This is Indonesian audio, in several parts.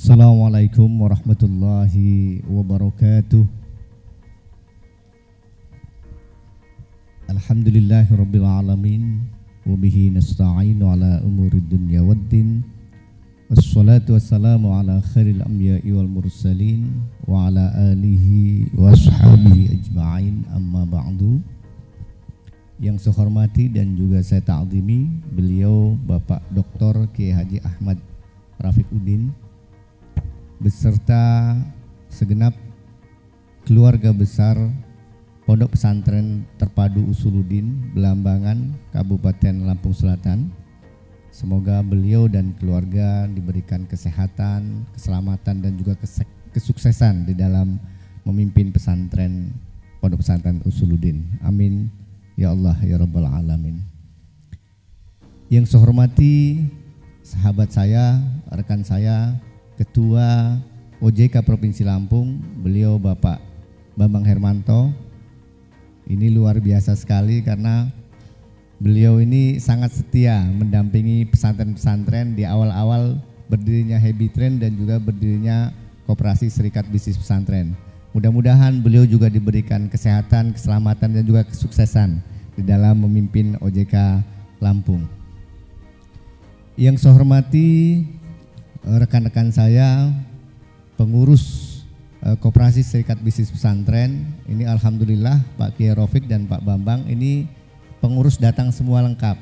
Assalamualaikum warahmatullahi wabarakatuh. Alhamdulillahirabbil alamin wa bihi nasta'inu ala umurid dunya waddin. Wassalatu wassalamu ala khairil anbiya'i wal mursalin wa ala alihi wa ashabihi ajma'in, amma ba'du. Yang saya hormati dan juga saya ta'zimi beliau Bapak Dr. Kiai Haji Ahmad Rafiq Udin beserta segenap keluarga besar Pondok Pesantren Terpadu Usuluddin Belambangan, Kabupaten Lampung Selatan. Semoga beliau dan keluarga diberikan kesehatan, keselamatan dan juga kesuksesan di dalam memimpin pesantren Pondok Pesantren Usuluddin. Amin ya Allah ya Rabbal Alamin. Yang saya hormati sahabat saya, rekan saya, Ketua OJK Provinsi Lampung, beliau Bapak Bambang Hermanto. Ini luar biasa sekali karena beliau ini sangat setia mendampingi pesantren-pesantren di awal-awal berdirinya Happy Train dan juga berdirinya Koperasi Serikat Bisnis Pesantren. Mudah-mudahan beliau juga diberikan kesehatan, keselamatan dan juga kesuksesan di dalam memimpin OJK Lampung. Yang saya hormati rekan-rekan saya, pengurus Koperasi Serikat Bisnis Pesantren, ini alhamdulillah Pak Kiai Rafiq dan Pak Bambang ini pengurus datang semua lengkap.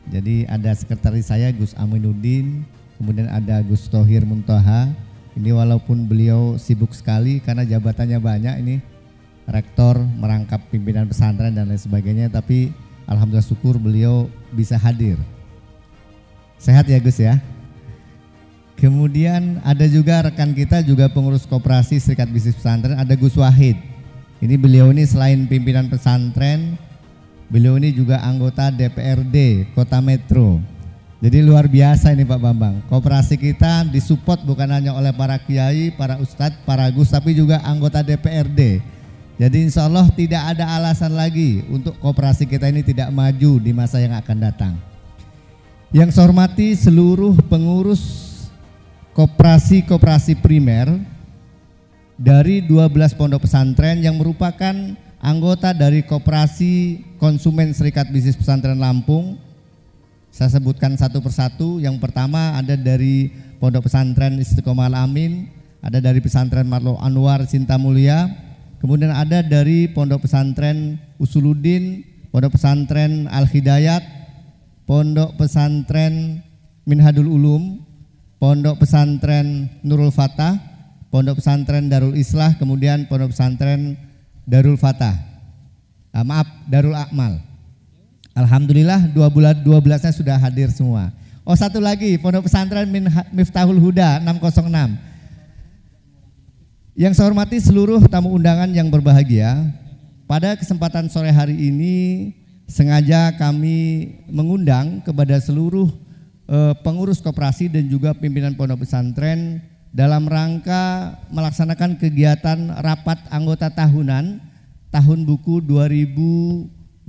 Jadi ada sekretaris saya Gus Aminuddin, kemudian ada Gus Thohir Muntaha. Ini walaupun beliau sibuk sekali karena jabatannya banyak, ini rektor, merangkap pimpinan pesantren dan lain sebagainya, tapi alhamdulillah syukur beliau bisa hadir. Sehat ya Gus ya. Kemudian ada juga rekan kita juga pengurus Koperasi Serikat Bisnis Pesantren, ada Gus Wahid. Ini beliau ini selain pimpinan pesantren, beliau ini juga anggota DPRD Kota Metro. Jadi luar biasa ini Pak Bambang. Koperasi kita disupport bukan hanya oleh para kiai, para ustadz, para gus, tapi juga anggota DPRD. Jadi insya Allah tidak ada alasan lagi untuk koperasi kita ini tidak maju di masa yang akan datang. Yang saya hormati seluruh pengurus koperasi primer dari 12 pondok pesantren yang merupakan anggota dari Koperasi Konsumen Serikat Bisnis Pesantren Lampung. Saya sebutkan satu persatu. Yang pertama ada dari Pondok Pesantren Istiqomah Al-Amin, ada dari Pesantren Marlo Anwar Cinta Mulia, kemudian ada dari Pondok Pesantren Usuluddin, Pondok Pesantren Al-Hidayat, Pondok Pesantren Minhadul Ulum, Pondok Pesantren Nurul Fatah, Pondok Pesantren Darul Islah, kemudian Pondok Pesantren Darul Fatah. Darul Akmal. Alhamdulillah 12-nya sudah hadir semua. Oh satu lagi, Pondok Pesantren Miftahul Huda 606. Yang saya hormati seluruh tamu undangan yang berbahagia, pada kesempatan sore hari ini sengaja kami mengundang kepada seluruh pengurus koperasi dan juga pimpinan pondok pesantren dalam rangka melaksanakan kegiatan rapat anggota tahunan tahun buku 2023.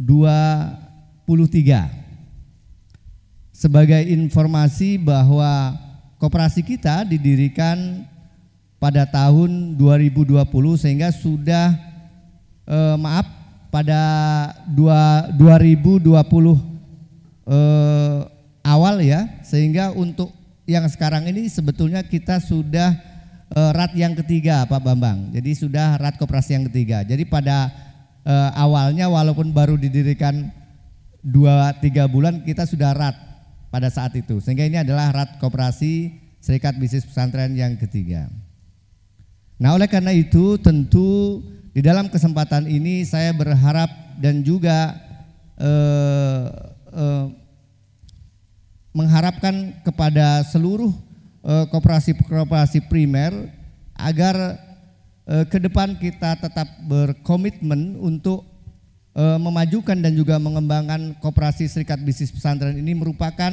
Sebagai informasi bahwa koperasi kita didirikan pada tahun 2020 sehingga sudah pada 2020 awal ya, sehingga untuk yang sekarang ini sebetulnya kita sudah rat yang ketiga Pak Bambang. Jadi sudah rat koperasi yang ketiga. Jadi pada awalnya walaupun baru didirikan 2-3 bulan kita sudah rat pada saat itu. Sehingga ini adalah rat koperasi Serikat Bisnis Pesantren yang ketiga. Nah oleh karena itu tentu di dalam kesempatan ini saya berharap dan juga mengharapkan kepada seluruh koperasi primer agar ke depan kita tetap berkomitmen untuk memajukan dan juga mengembangkan Koperasi Serikat Bisnis Pesantren ini merupakan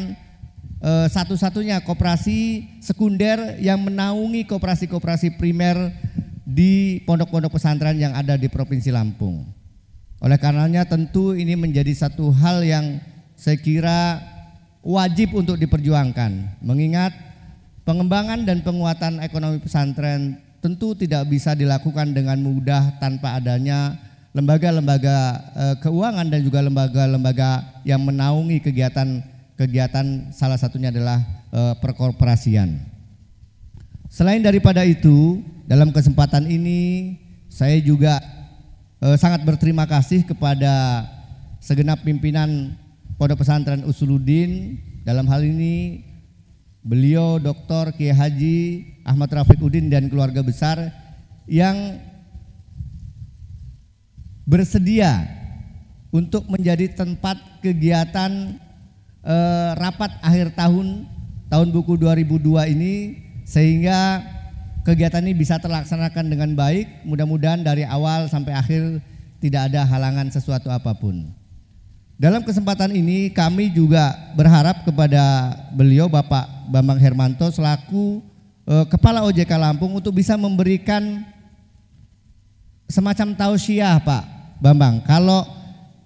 satu-satunya koperasi sekunder yang menaungi koperasi-koperasi primer di pondok-pondok pesantren yang ada di Provinsi Lampung. Oleh karenanya tentu ini menjadi satu hal yang saya kira wajib untuk diperjuangkan, mengingat Pengembangan dan penguatan ekonomi pesantren tentu tidak bisa dilakukan dengan mudah tanpa adanya lembaga-lembaga keuangan dan juga lembaga-lembaga yang menaungi kegiatan salah satunya adalah perkorporasian. Selain daripada itu, dalam kesempatan ini saya juga sangat berterima kasih kepada segenap pimpinan Pondok Pesantren Usuluddin, dalam hal ini beliau Dr. Kiai Haji Ahmad Rafiq Udin dan keluarga besar yang bersedia untuk menjadi tempat kegiatan rapat akhir tahun buku 2002 ini, sehingga kegiatan ini bisa terlaksanakan dengan baik. Mudah-mudahan dari awal sampai akhir tidak ada halangan sesuatu apapun. Dalam kesempatan ini kami juga berharap kepada beliau Bapak Bambang Hermanto selaku Kepala OJK Lampung untuk bisa memberikan semacam tausiah Pak Bambang. Kalau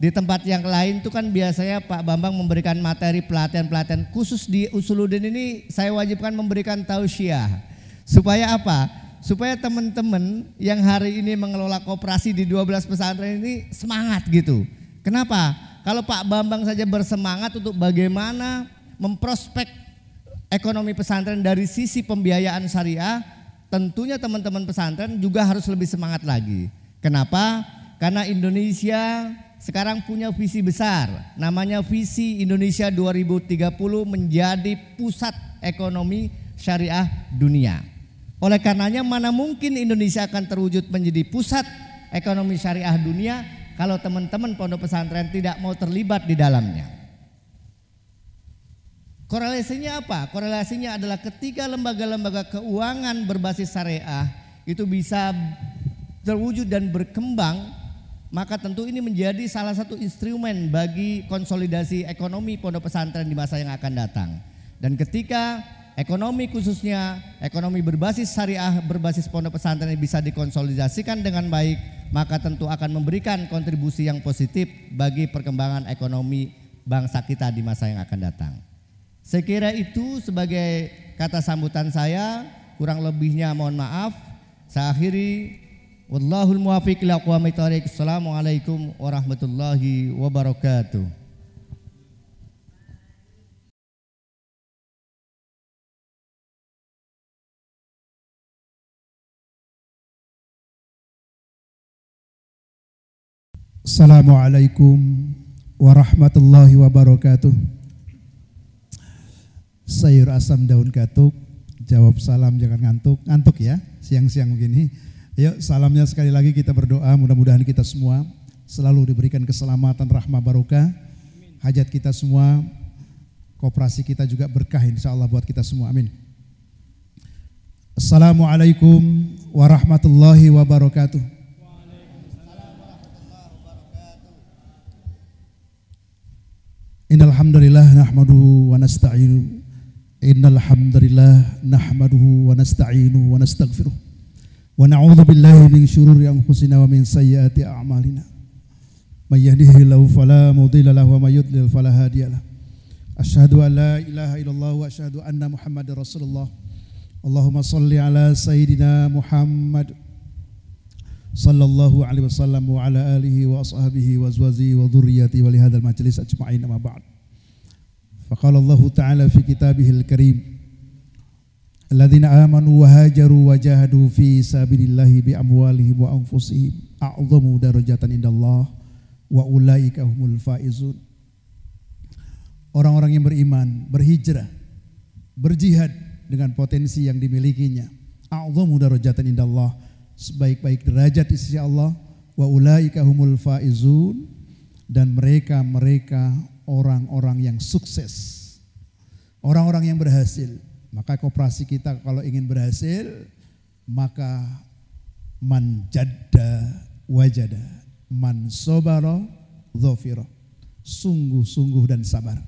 di tempat yang lain itu kan biasanya Pak Bambang memberikan materi pelatihan-pelatihan, khusus di Usuluddin ini saya wajibkan memberikan tausiah. Supaya apa? Supaya teman-teman yang hari ini mengelola koperasi di 12 pesantren ini semangat gitu. Kenapa? Kalau Pak Bambang saja bersemangat untuk bagaimana memprospek ekonomi pesantren dari sisi pembiayaan syariah, tentunya teman-teman pesantren juga harus lebih semangat lagi. Kenapa? Karena Indonesia sekarang punya visi besar, namanya visi Indonesia 2030 menjadi pusat ekonomi syariah dunia. Oleh karenanya mana mungkin Indonesia akan terwujud menjadi pusat ekonomi syariah dunia kalau teman-teman pondok pesantren tidak mau terlibat di dalamnya. Korelasinya apa? Korelasinya adalah ketika lembaga-lembaga keuangan berbasis syariah itu bisa terwujud dan berkembang, maka tentu ini menjadi salah satu instrumen bagi konsolidasi ekonomi pondok pesantren di masa yang akan datang. Dan ketika ekonomi khususnya ekonomi berbasis syariah, berbasis pondok pesantren ini bisa dikonsolidasikan dengan baik, maka tentu akan memberikan kontribusi yang positif bagi perkembangan ekonomi bangsa kita di masa yang akan datang. Saya kira itu sebagai kata sambutan saya, kurang lebihnya mohon maaf. Saya akhiri, wallahul muwaffiq ila aqwamit thoriq. Assalamualaikum warahmatullahi wabarakatuh. Assalamualaikum warahmatullahi wabarakatuh. Sayur asam daun katuk, jawab salam jangan ngantuk. Ngantuk ya siang-siang begini. Yuk salamnya sekali lagi kita berdoa, mudah-mudahan kita semua selalu diberikan keselamatan, rahmah, barokah. Hajat kita semua, koperasi kita juga berkah insya Allah buat kita semua, amin. Assalamualaikum warahmatullahi wabarakatuh. Innal hamdalillah nahmaduhu wa nasta'inu. Innal hamdalillah nahmaduhu wa nasta'inu wa nastaghfiruh. Wa na'udzu billahi min syururi anfusina wa min sayyiati a'malina. May yahdihillahu fala mudilla lahu wa may yudlil fala hadiyalah. Asyhadu an la ilaha illallah wa asyhadu anna Muhammadar Rasulullah. Allahumma shalli ala sayyidina Muhammad sallallahu alaihi wasallam wa ala alihi wa ashabihi wa azwajihi wa dhurriyyati wa li hadzal majlis ajma'in, amma ba'd. Faqala Allah ta'ala fi kitabihil karim, alladzina amanu wa hajaru wa jahadu fi sabilillahi bi amwalihim wa anfusihim a'dhamu darajatan indallah wa ulaika humul faizun. Orang-orang yang beriman, berhijrah, berjihad dengan potensi yang dimilikinya, a'dhamu darajatan indallah, sebaik-baik derajat di sisi Allah, wa ulaika humul faizun, dan mereka orang-orang yang sukses, orang-orang yang berhasil. Maka koperasi kita kalau ingin berhasil, maka man jadda wajada, man sobara dhafira, sungguh-sungguh dan sabar.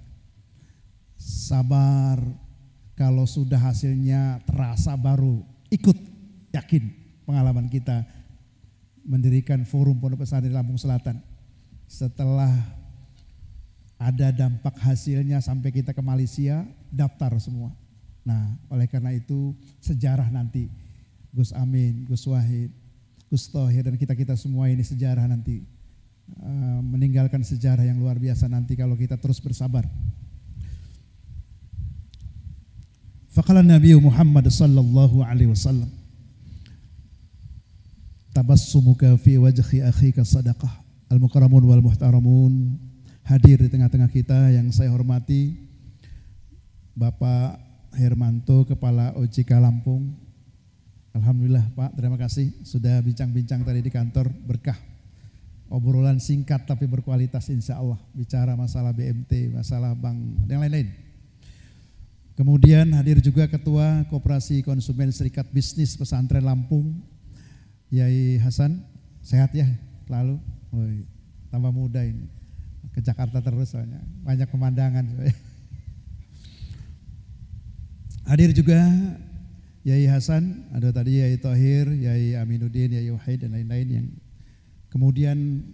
Sabar, kalau sudah hasilnya terasa baru ikut, yakin. Pengalaman kita mendirikan forum Pondok Pesantren Lampung Selatan, setelah ada dampak hasilnya sampai kita ke Malaysia, daftar semua. Nah, oleh karena itu sejarah nanti Gus Amin, Gus Wahid, Gus Thohir dan kita-kita semua ini sejarah nanti meninggalkan sejarah yang luar biasa nanti kalau kita terus bersabar. Faqala Nabi Muhammad sallallahu alaihi wasallam, tabassumuka fi wajhi akhika sadaqah. Al-mukarramun wal muhtaramun, hadir di tengah-tengah kita yang saya hormati Bapak Hermanto, Kepala OJK Lampung. Alhamdulillah Pak, terima kasih sudah bincang-bincang tadi di kantor, berkah. Obrolan singkat tapi berkualitas insya Allah. Bicara masalah BMT, masalah bank, dan lain-lain. Kemudian hadir juga Ketua Koperasi Konsumen Serikat Bisnis Pesantren Lampung, Yai Hasan. Sehat ya lalu? Woi, tambah muda ini. Ke Jakarta terus soalnya, banyak pemandangan. Hadir juga Yai Hasan, ada tadi Yai Thohir, Yai Aminuddin, Yai Wahid dan lain-lain yang kemudian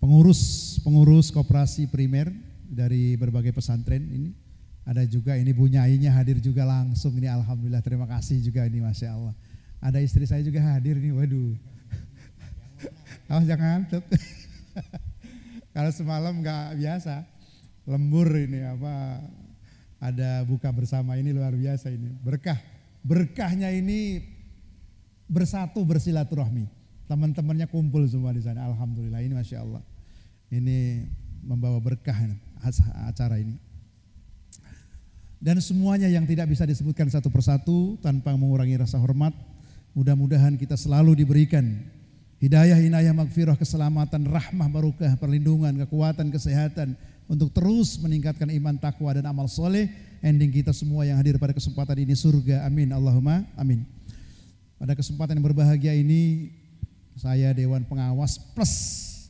pengurus koperasi primer dari berbagai pesantren ini. Ada juga ini Bu Nyainya hadir juga langsung ini, alhamdulillah, terima kasih juga ini, masya Allah. Ada istri saya juga hadir nih, waduh. Awas jangan ngantuk. Kalau semalam nggak biasa, lembur ini apa? Ada buka bersama ini luar biasa ini, berkah. Berkahnya ini bersatu bersilaturahmi. Teman-temannya kumpul semua di sana, alhamdulillah ini masya Allah. Ini membawa berkah acara ini. Dan semuanya yang tidak bisa disebutkan satu persatu tanpa mengurangi rasa hormat, mudah-mudahan kita selalu diberikan hidayah, inayah, magfirah, keselamatan, rahmah, barokah, perlindungan, kekuatan, kesehatan untuk terus meningkatkan iman, takwa dan amal soleh. Ending kita semua yang hadir pada kesempatan ini surga, amin, Allahumma amin. Pada kesempatan yang berbahagia ini saya Dewan Pengawas plus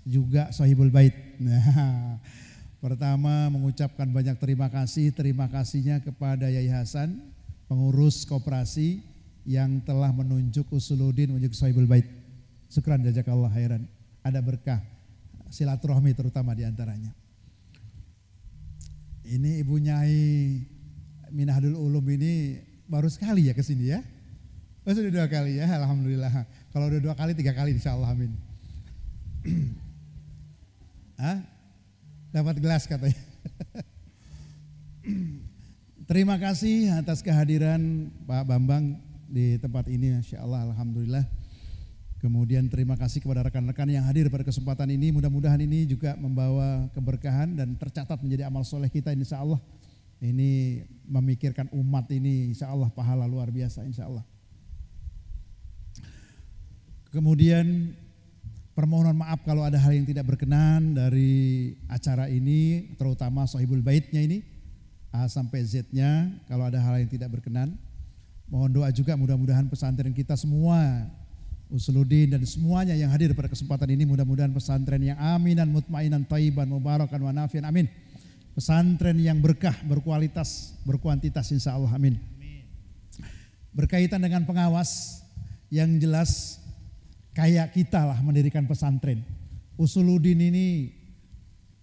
juga Sahibul Bait. Nah, pertama mengucapkan banyak terima kasihnya kepada Yai Hasan, pengurus koperasi yang telah menunjuk Usuluddin menunjuk Sahibul Bait. Syukran jazakallah khairan. Ada berkah silaturahmi terutama diantaranya. Ini Ibu Nyai Minahdul Ulum ini baru sekali ya kesini ya? Oh, sudah 2 kali ya, alhamdulillah. Kalau udah 2 kali 3 kali insya Allah, amin. Dapat gelas katanya. Terima kasih atas kehadiran Pak Bambang di tempat ini, Masya Allah, alhamdulillah. Kemudian terima kasih kepada rekan-rekan yang hadir pada kesempatan ini. Mudah-mudahan ini juga membawa keberkahan dan tercatat menjadi amal soleh kita, insya Allah. Ini memikirkan umat ini, insya Allah pahala luar biasa, insya Allah. Kemudian permohonan maaf kalau ada hal yang tidak berkenan dari acara ini, terutama Sahibul Baitnya ini, A sampai Z-nya, kalau ada hal yang tidak berkenan. Mohon doa juga mudah-mudahan pesantren kita semua, Usuluddin dan semuanya yang hadir pada kesempatan ini, mudah-mudahan pesantren yang aminan, mutmainan, thayyiban, mubarakan, wa nafian, amin. Pesantren yang berkah, berkualitas, berkuantitas, insya Allah, amin. Berkaitan dengan pengawas, yang jelas kayak kita lah mendirikan pesantren. Usuluddin ini,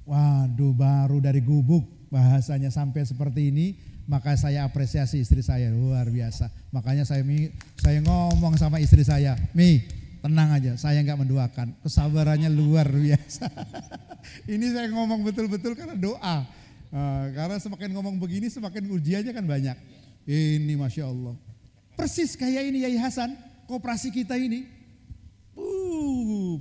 waduh, baru dari gubuk bahasanya sampai seperti ini, maka saya apresiasi istri saya luar biasa. Makanya saya ngomong sama istri saya, Mi, tenang aja, saya nggak mendoakan, kesabarannya luar biasa. Ini saya ngomong betul-betul karena doa. Karena semakin ngomong begini semakin ujiannya kan banyak. Ini Masya Allah. Persis kayak ini Yai Hasan, koperasi kita ini.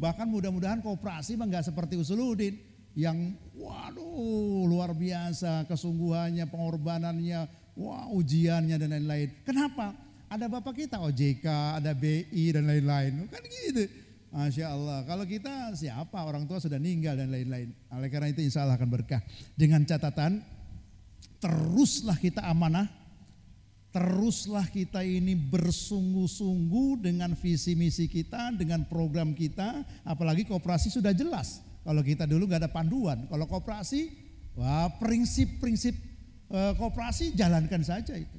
Bahkan mudah-mudahan koperasi mah nggak seperti Usuluddin yang waduh luar biasa kesungguhannya, pengorbanannya, wah ujiannya dan lain-lain. Kenapa? Ada bapak kita OJK, ada BI dan lain-lain. Kan gitu. Masya Allah. Kalau kita siapa? Orang tua sudah meninggal dan lain-lain. Oleh karena itu insya Allah akan berkah. Dengan catatan teruslah kita amanah. Teruslah kita ini bersungguh-sungguh dengan visi misi kita, dengan program kita, apalagi koperasi sudah jelas. Kalau kita dulu gak ada panduan, kalau koperasi, wah prinsip-prinsip koperasi jalankan saja itu.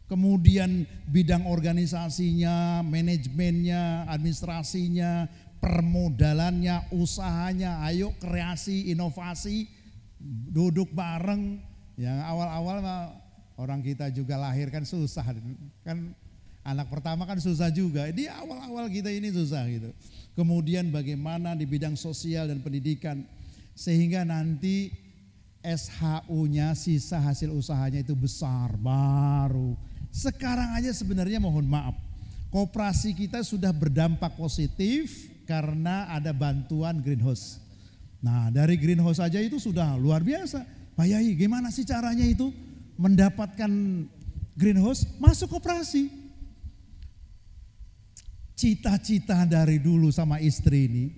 Kemudian bidang organisasinya, manajemennya, administrasinya, permodalannya, usahanya, ayo kreasi, inovasi, duduk bareng. Yang awal-awal Orang kita juga lahir kan susah kan, anak pertama kan susah juga. Di awal-awal kita ini susah gitu. Kemudian bagaimana di bidang sosial dan pendidikan sehingga nanti SHU-nya, sisa hasil usahanya itu besar baru. Sekarang aja sebenarnya mohon maaf, koperasi kita sudah berdampak positif karena ada bantuan greenhouse. Nah dari greenhouse saja itu sudah luar biasa. Pak Yai gimana sih caranya itu mendapatkan greenhouse? Masuk koperasi. Cita-cita dari dulu sama istri ini,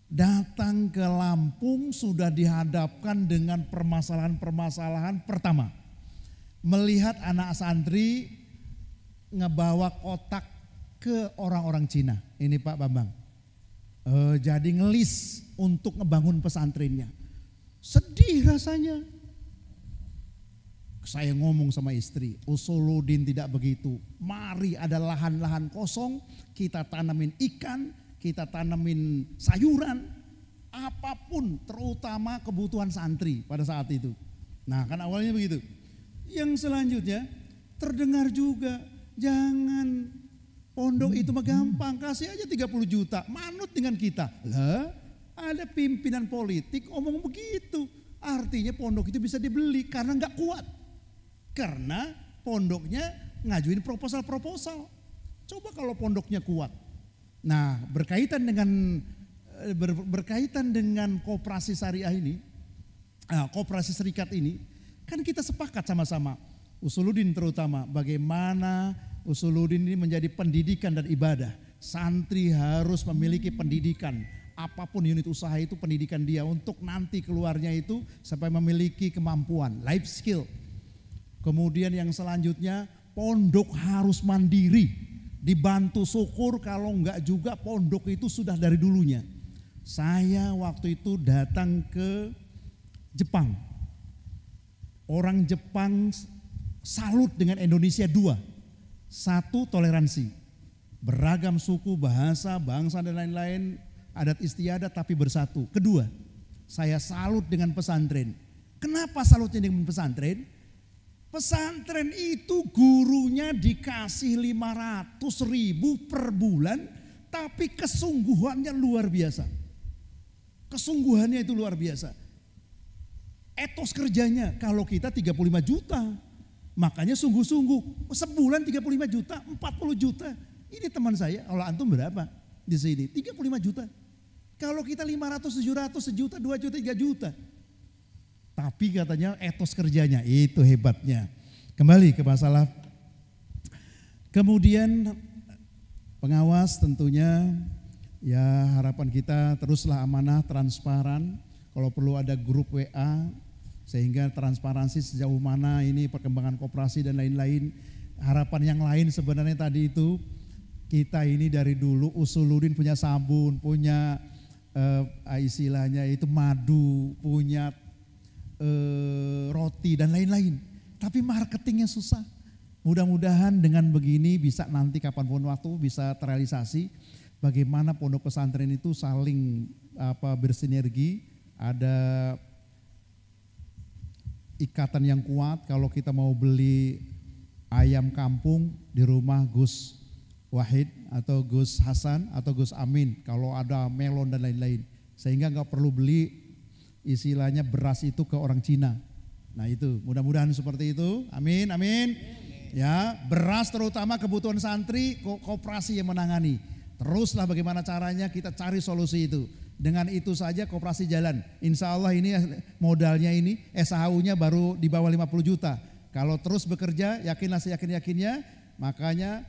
datang ke Lampung sudah dihadapkan dengan permasalahan-permasalahan. Pertama, melihat anak santri ngebawa kotak ke orang-orang Cina. Ini Pak Bambang. Jadi ngelis untuk ngebangun pesantrennya. Sedih rasanya. Saya ngomong sama istri, Usuluddin tidak begitu. Mari ada lahan-lahan kosong, kita tanamin ikan, kita tanamin sayuran, apapun terutama kebutuhan santri pada saat itu. Nah kan awalnya begitu. Yang selanjutnya terdengar juga, jangan pondok itu mah gampang, kasih aja 30 juta, manut dengan kita. Lah ada pimpinan politik ngomong begitu, artinya pondok itu bisa dibeli karena gak kuat. Karena pondoknya ngajuin proposal-proposal. Coba kalau pondoknya kuat. Nah berkaitan dengan koperasi syariah ini, koperasi serikat ini, kan kita sepakat sama-sama, Usuluddin terutama, bagaimana Usuluddin ini menjadi pendidikan dan ibadah. Santri harus memiliki pendidikan, apapun unit usaha itu pendidikan dia untuk nanti keluarnya itu sampai memiliki kemampuan, life skill. Kemudian yang selanjutnya pondok harus mandiri, dibantu syukur, kalau enggak juga pondok itu sudah dari dulunya. Saya waktu itu datang ke Jepang. Orang Jepang salut dengan Indonesia dua. Satu, toleransi. Beragam suku, bahasa, bangsa dan lain-lain, adat istiadat tapi bersatu. Kedua, saya salut dengan pesantren. Kenapa salutnya dengan pesantren? Pesantren itu gurunya dikasih 500.000 per bulan, tapi kesungguhannya luar biasa. Kesungguhannya itu luar biasa. Etos kerjanya, kalau kita 35 juta, makanya sungguh-sungguh. Sebulan 35 juta, 40 juta. Ini teman saya, kalau antum berapa di sini? 35 juta. Kalau kita 500, 700, sejuta, 2 juta, 3 juta. Tapi katanya etos kerjanya, itu hebatnya. Kembali ke masalah. Kemudian pengawas tentunya, ya harapan kita teruslah amanah, transparan. Kalau perlu ada grup WA, sehingga transparansi sejauh mana ini perkembangan koperasi dan lain-lain. Harapan yang lain sebenarnya tadi itu, kita ini dari dulu Usuluddin punya sabun, punya istilahnya itu madu, punya roti dan lain-lain. Tapi marketingnya susah. Mudah-mudahan dengan begini bisa nanti kapanpun waktu bisa terrealisasi. Bagaimana pondok pesantren itu saling bersinergi, ada ikatan yang kuat. Kalau kita mau beli ayam kampung di rumah Gus Wahid atau Gus Hasan atau Gus Amin, kalau ada melon dan lain-lain, sehingga nggak perlu beli istilahnya beras itu ke orang Cina. Nah itu mudah-mudahan seperti itu, amin amin. Ya beras terutama kebutuhan santri, koperasi yang menangani. Teruslah bagaimana caranya kita cari solusi itu. Dengan itu saja koperasi jalan. Insya Allah ini modalnya ini SHU-nya baru di bawah 50 juta. Kalau terus bekerja yakinlah seyakin-yakinnya, makanya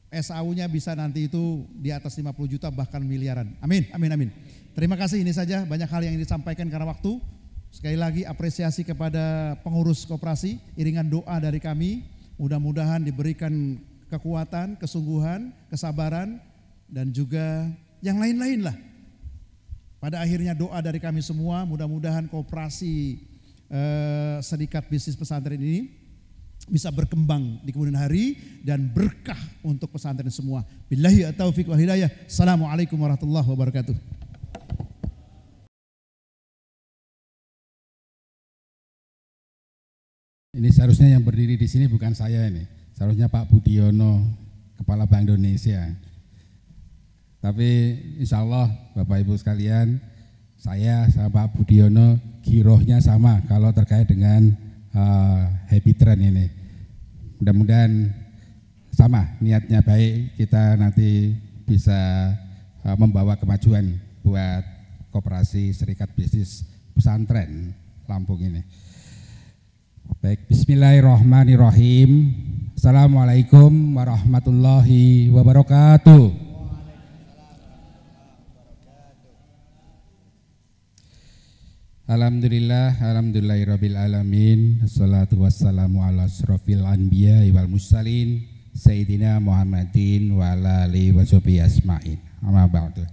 SHU-nya bisa nanti itu di atas 50 juta bahkan miliaran. Amin amin amin. Terima kasih, ini saja, banyak hal yang disampaikan karena waktu. Sekali lagi apresiasi kepada pengurus koperasi, iringan doa dari kami. Mudah-mudahan diberikan kekuatan, kesungguhan, kesabaran, dan juga yang lain-lain lah. Pada akhirnya doa dari kami semua, mudah-mudahan koperasi Serikat Bisnis Pesantren ini bisa berkembang di kemudian hari dan berkah untuk pesantren semua. Billahi at-taufiq wal hidayah. Assalamualaikum warahmatullahi wabarakatuh. Ini seharusnya yang berdiri di sini bukan saya ini, seharusnya Pak Budiono, Kepala Bank Indonesia. Tapi insya Allah Bapak Ibu sekalian, saya sama Pak Budiono girohnya sama kalau terkait dengan Happy Trend ini. Mudah-mudahan sama, niatnya baik, kita nanti bisa membawa kemajuan buat Koperasi Serikat Bisnis Pesantren Lampung ini. Baik, bismillahirrahmanirrahim. Assalamualaikum warahmatullahi wabarakatuh. Alhamdulillahirabbil alamin. Assalatu wassalamu ala asrofil anbiya wal mursalin Sayyidina Muhammadin wa ala alihi washabihi asma'in. Amma ba'du.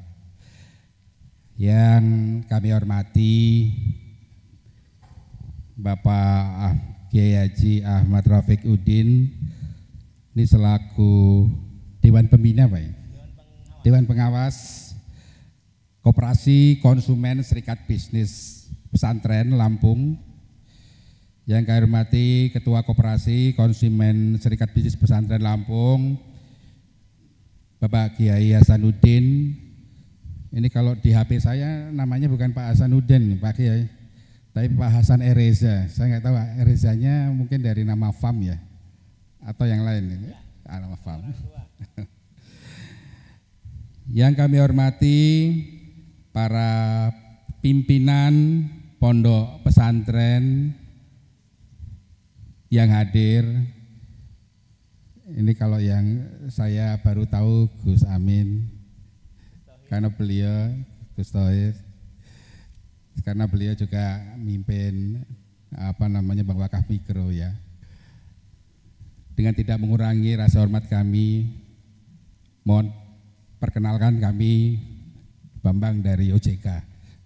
Yang kami hormati Bapak Kiai Haji Ahmad Rafiq Udin, ini selaku Dewan Pembina Pak ya? Dewan Pengawas Koperasi Konsumen Serikat Bisnis Pesantren Lampung. Yang kami hormati Ketua Koperasi Konsumen Serikat Bisnis Pesantren Lampung, Bapak Kiai Hasanuddin. Ini kalau di HP saya namanya bukan Pak Hasanuddin, Pak Kiai, tapi Pak Hasan Ereza. Saya nggak tahu Erezanya mungkin dari nama FAM ya, atau yang lain. Nama FAM. Yang kami hormati para pimpinan pondok pesantren yang hadir. Ini kalau yang saya baru tahu Gus Amin, karena beliau Gus Tohir, karena beliau juga mimpin Bang Wakaf Mikro ya. Dengan tidak mengurangi rasa hormat kami, mohon perkenalkan kami Bambang dari OJK.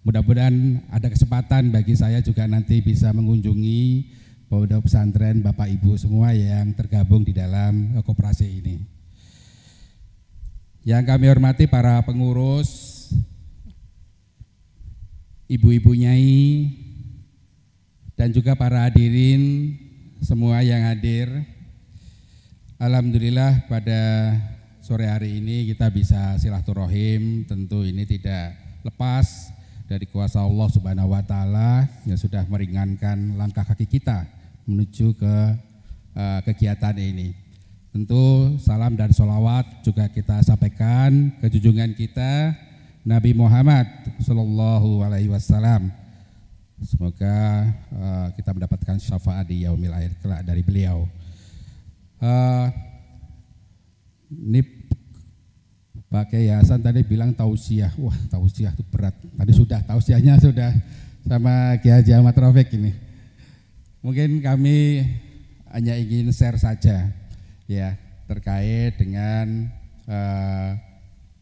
Mudah-mudahan ada kesempatan bagi saya juga nanti bisa mengunjungi pondok pesantren Bapak Ibu semua yang tergabung di dalam koperasi ini. Yang kami hormati para pengurus, ibu-ibu nyai, dan juga para hadirin semua yang hadir. Alhamdulillah pada sore hari ini kita bisa silaturahim. Tentu ini tidak lepas dari kuasa Allah Subhanahu wa Ta'ala yang sudah meringankan langkah kaki kita menuju ke kegiatan ini. Tentu salam dan sholawat juga kita sampaikan ke junjungan kita Nabi Muhammad Sallallahu Alaihi Wasallam. Semoga kita mendapatkan syafaat di yaumil akhir kelak dari beliau. Ini Pak Kiai Hasan tadi bilang tausiah. Wah, tausiah itu berat. Tadi sudah tausiahnya sudah sama Kiai Haji Ahmad Rafiq ini. Mungkin kami hanya ingin share saja ya terkait dengan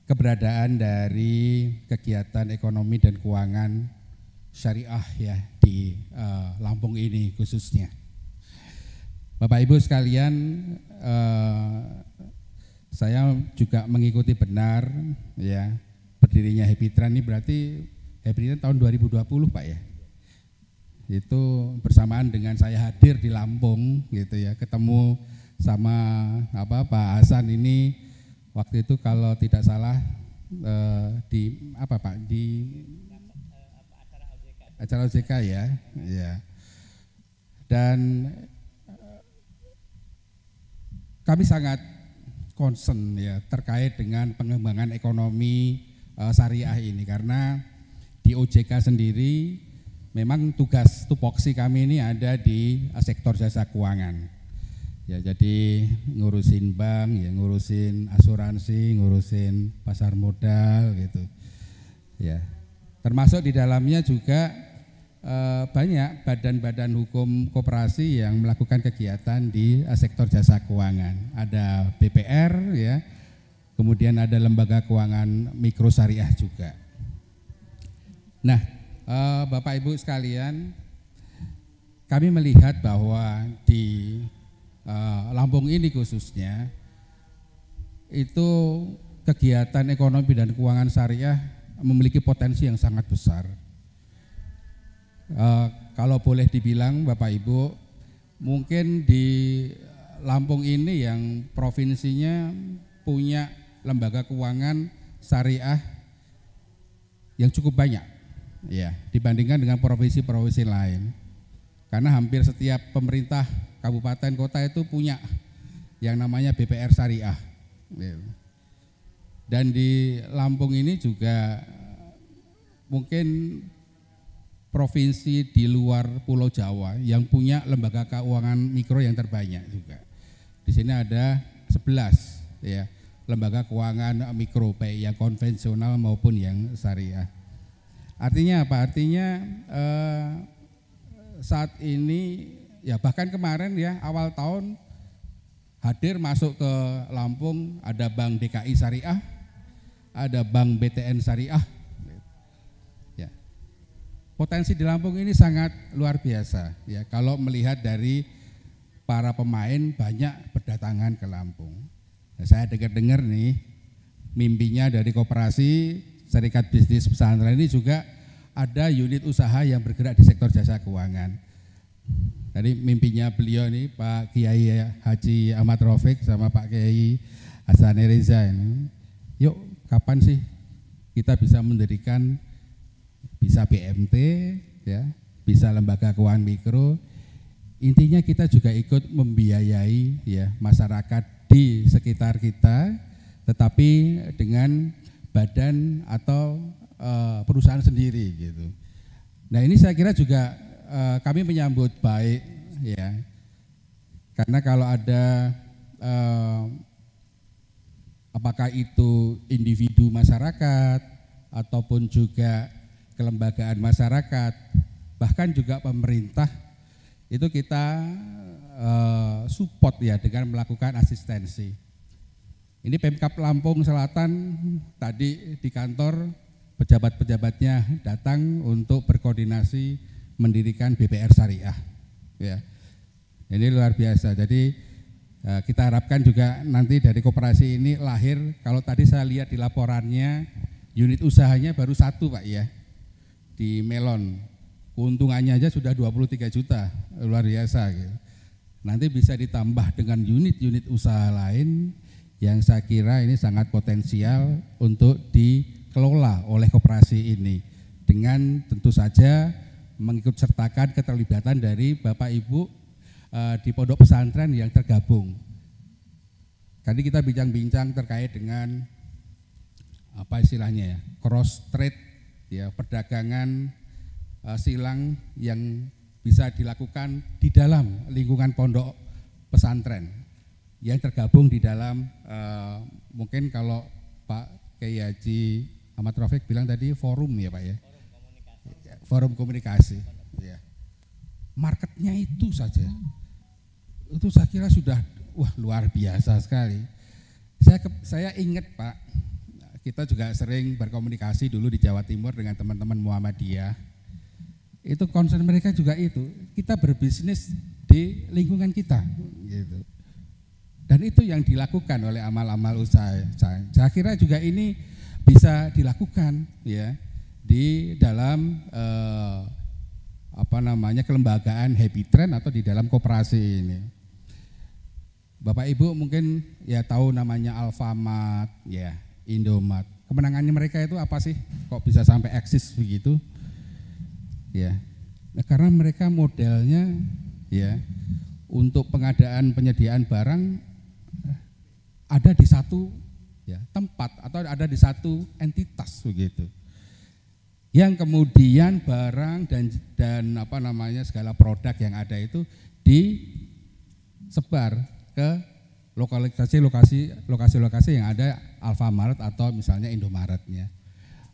keberadaan dari kegiatan ekonomi dan keuangan syariah ya di Lampung ini khususnya. Bapak Ibu sekalian, saya juga mengikuti benar ya berdirinya Happy Trend ini. Berarti Happy Trend tahun 2020 Pak ya. Itu bersamaan dengan saya hadir di Lampung gitu ya, ketemu sama Pak Hasan ini waktu itu kalau tidak salah di acara OJK ya. Dan kami sangat concern ya terkait dengan pengembangan ekonomi syariah ini, karena di OJK sendiri memang tugas tupoksi kami ini ada di sektor jasa keuangan ya, jadi ngurusin bank ya, ngurusin asuransi, ngurusin pasar modal gitu ya, termasuk di dalamnya juga banyak badan-badan hukum koperasi yang melakukan kegiatan di sektor jasa keuangan. Ada BPR ya, kemudian ada lembaga keuangan mikro syariah juga. Nah, Bapak Ibu sekalian, kami melihat bahwa di Lampung ini khususnya itu kegiatan ekonomi dan keuangan syariah memiliki potensi yang sangat besar. Kalau boleh dibilang Bapak Ibu, mungkin di Lampung ini yang provinsinya punya lembaga keuangan syariah yang cukup banyak ya dibandingkan dengan provinsi-provinsi lain. Karena hampir setiap pemerintah kabupaten kota itu punya yang namanya BPR syariah. Dan di Lampung ini juga mungkin provinsi di luar Pulau Jawa yang punya lembaga keuangan mikro yang terbanyak juga. Di sini ada 11 ya lembaga keuangan mikro baik yang konvensional maupun yang syariah. Artinya apa? Artinya saat ini ya bahkan kemarin ya awal tahun hadir masuk ke Lampung ada Bank DKI Syariah, ada Bank BTN Syariah. Ya. Potensi di Lampung ini sangat luar biasa ya kalau melihat dari para pemain banyak berdatangan ke Lampung. Nah, saya dengar nih mimpinya dari Koperasi Serikat Bisnis Pesantren ini juga ada unit usaha yang bergerak di sektor jasa keuangan. Tadi mimpinya beliau nih Pak Kiai Haji Ahmad Rafiq sama Pak Kiai Hasan Reza ini. Yuk kapan sih kita bisa mendirikan bisa BMT ya, bisa lembaga keuangan mikro. Intinya kita juga ikut membiayai ya masyarakat di sekitar kita, tetapi dengan badan atau perusahaan sendiri gitu. Nah ini saya kira juga kami menyambut baik ya, karena kalau ada apakah itu individu masyarakat ataupun juga kelembagaan masyarakat, bahkan juga pemerintah itu kita support ya dengan melakukan asistensi. Ini Pemkab Lampung Selatan tadi di kantor pejabat-pejabatnya datang untuk berkoordinasi mendirikan BPR Syariah. Ya, ini luar biasa. Jadi kita harapkan juga nanti dari koperasi ini lahir. Kalau tadi saya lihat di laporannya unit usahanya baru 1 Pak ya di Melon. Keuntungannya aja sudah 23 juta, luar biasa gitu. Nanti bisa ditambah dengan unit-unit usaha lain yang saya kira ini sangat potensial untuk dikelola oleh koperasi ini. Dengan tentu saja mengikut sertakan keterlibatan dari Bapak Ibu di pondok pesantren yang tergabung. Tadi kita bincang-bincang terkait dengan apa istilahnya ya, cross trade ya, perdagangan silang yang bisa dilakukan di dalam lingkungan pondok pesantren yang tergabung di dalam mungkin kalau Pak Kiai Haji Ahmad Rafiq bilang tadi forum ya Pak ya, forum komunikasi ya. Marketnya itu saja itu saya kira sudah luar biasa sekali. Saya ingat Pak, kita juga sering berkomunikasi dulu di Jawa Timur dengan teman-teman Muhammadiyah. Itu concern mereka juga itu, kita berbisnis di lingkungan kita gitu. Dan itu yang dilakukan oleh amal-amal usaha. Saya kira juga ini bisa dilakukan ya di dalam kelembagaan Happy Trend atau di dalam koperasi ini. Bapak Ibu mungkin ya tahu namanya Alfamart ya, Indomart. Kemenangannya mereka itu apa sih? Kok bisa sampai eksis begitu? Ya, nah, karena mereka modelnya ya untuk pengadaan penyediaan barang ada di satu ya tempat atau ada di satu entitas begitu. Yang kemudian barang dan segala produk yang ada itu disebar ke lokasi-lokasi yang ada Alfamart atau misalnya Indomaretnya.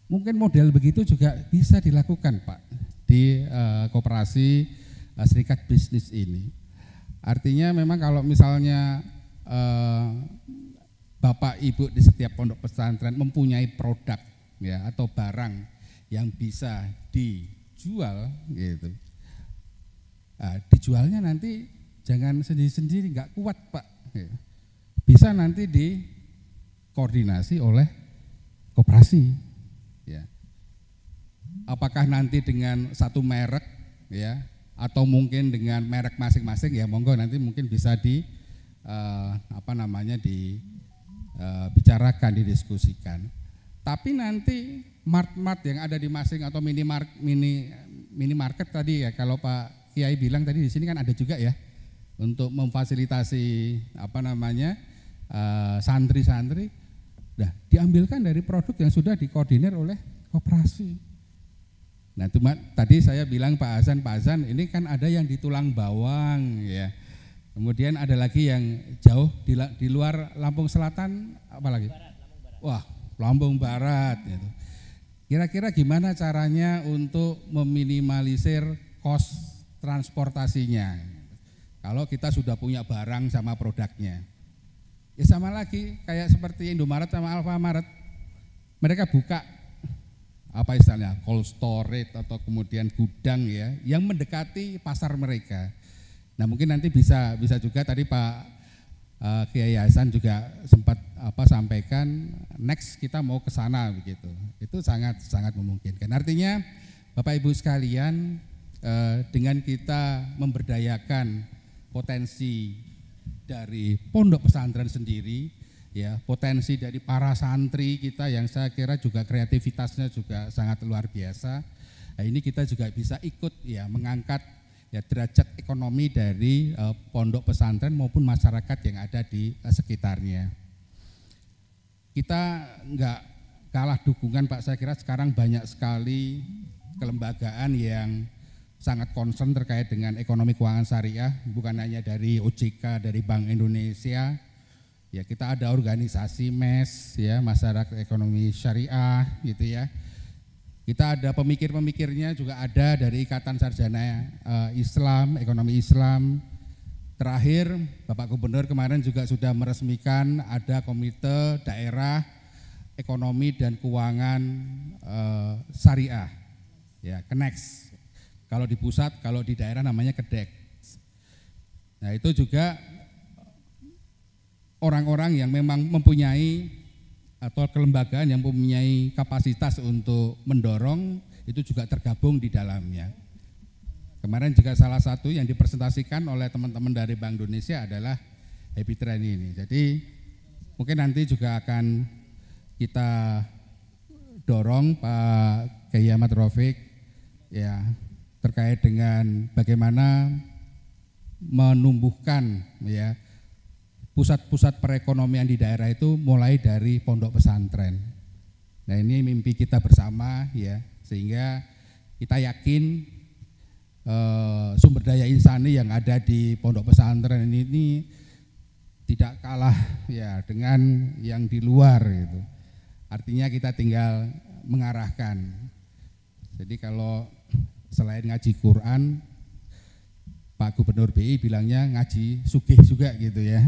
Mungkin model begitu juga bisa dilakukan Pak di koperasi serikat bisnis ini. Artinya memang kalau misalnya Bapak Ibu di setiap pondok pesantren mempunyai produk ya atau barang yang bisa dijual gitu. Dijualnya nanti jangan sendiri-sendiri, nggak kuat Pak. Bisa nanti dikoordinasi oleh koperasi. Ya. Apakah nanti dengan satu merek ya atau mungkin dengan merek masing-masing, ya monggo nanti mungkin bisa dibicarakan, didiskusikan. Tapi nanti mart-mart yang ada di masing atau minimarket tadi ya, kalau Pak Kiai bilang tadi di sini kan ada juga ya untuk memfasilitasi santri-santri. Nah, diambilkan dari produk yang sudah dikoordinir oleh koperasi. Nah, tadi saya bilang Pak Hasan, ini kan ada yang di Tulang Bawang ya. Kemudian ada lagi yang jauh di luar Lampung Selatan, apa lagi? Wah, Lampung Barat gitu. Kira-kira gimana caranya untuk meminimalisir kos transportasinya? Kalau kita sudah punya barang sama produknya. Ya sama lagi kayak seperti Indomaret sama Alfamaret. Mereka buka istilahnya cold storage atau kemudian gudang ya yang mendekati pasar mereka. Nah, mungkin nanti bisa juga tadi Pak Kiai Hasan juga sempat sampaikan next kita mau ke sana begitu. Itu sangat memungkinkan. Artinya Bapak Ibu sekalian, dengan kita memberdayakan potensi dari pondok pesantren sendiri, ya potensi dari para santri kita yang saya kira juga kreativitasnya juga sangat luar biasa. Nah, ini kita juga bisa ikut ya mengangkat ya derajat ekonomi dari pondok pesantren maupun masyarakat yang ada di sekitarnya. Kita enggak kalah dukungan Pak, saya kira sekarang banyak sekali kelembagaan yang sangat concern terkait dengan ekonomi keuangan syariah, bukan hanya dari OJK, dari Bank Indonesia. Ya, kita ada organisasi MES ya, Masyarakat Ekonomi Syariah gitu ya. Kita ada pemikir-pemikirnya juga ada dari Ikatan Sarjana Islam, Ekonomi Islam. Terakhir Bapak Gubernur kemarin juga sudah meresmikan ada Komite Daerah Ekonomi dan Keuangan Syariah. Ya, KENEX. Kalau di pusat, kalau di daerah namanya KEDEK. Nah, itu juga orang-orang yang memang mempunyai atau kelembagaan yang mempunyai kapasitas untuk mendorong itu juga tergabung di dalamnya. Kemarin juga salah satu yang dipresentasikan oleh teman-teman dari Bank Indonesia adalah Happy Train ini. Jadi mungkin nanti juga akan kita dorong Pak Kiai Ahmad Raufik ya terkait dengan bagaimana menumbuhkan ya pusat-pusat perekonomian di daerah itu mulai dari pondok pesantren. Nah, ini mimpi kita bersama ya, sehingga kita yakin sumber daya insani yang ada di pondok pesantren ini tidak kalah ya dengan yang di luar gitu. Artinya kita tinggal mengarahkan. Jadi kalau selain ngaji Quran, Pak Gubernur BI bilangnya ngaji sugih juga gitu ya.